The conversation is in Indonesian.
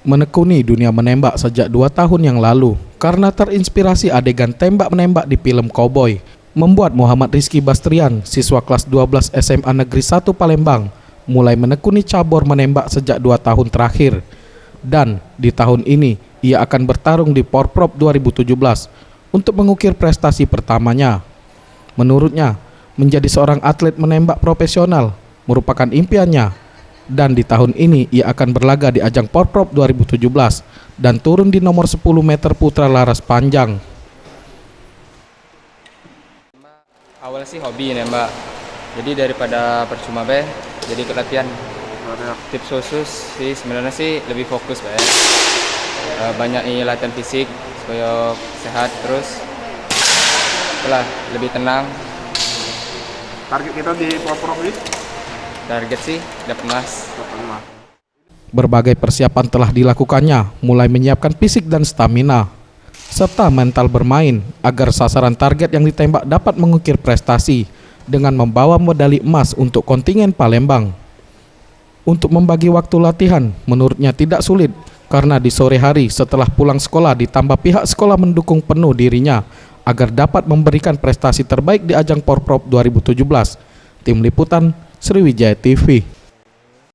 menekuni dunia menembak sejak 2 tahun yang lalu karena terinspirasi adegan tembak-menembak di film Cowboy, membuat Muhammad Rizky Bastrian, siswa kelas 12 SMA Negeri 1 Palembang, mulai menekuni cabur menembak sejak 2 tahun terakhir. Dan di tahun ini, ia akan bertarung di Porprov 2017 untuk mengukir prestasi pertamanya. Menurutnya, menjadi seorang atlet menembak profesional merupakan impiannya. Dan di tahun ini ia akan berlaga di ajang Porprov 2017 dan turun di nomor 10 meter putra laras panjang. Awalnya sih hobi nembak, jadi daripada percuma jadi ikut latihan. Tips khusus sih sebenarnya sih lebih fokus banyak latihan fisik supaya sehat, terus setelah lebih tenang. Target kita di Porprov ini? Target sih dapat emas. Berbagai persiapan telah dilakukannya, mulai menyiapkan fisik dan stamina, serta mental bermain agar sasaran target yang ditembak dapat mengukir prestasi dengan membawa medali emas untuk kontingen Palembang. Untuk membagi waktu latihan, menurutnya tidak sulit karena di sore hari setelah pulang sekolah ditambah pihak sekolah mendukung penuh dirinya agar dapat memberikan prestasi terbaik di ajang Porprov 2017. Tim Liputan Sriwijaya TV.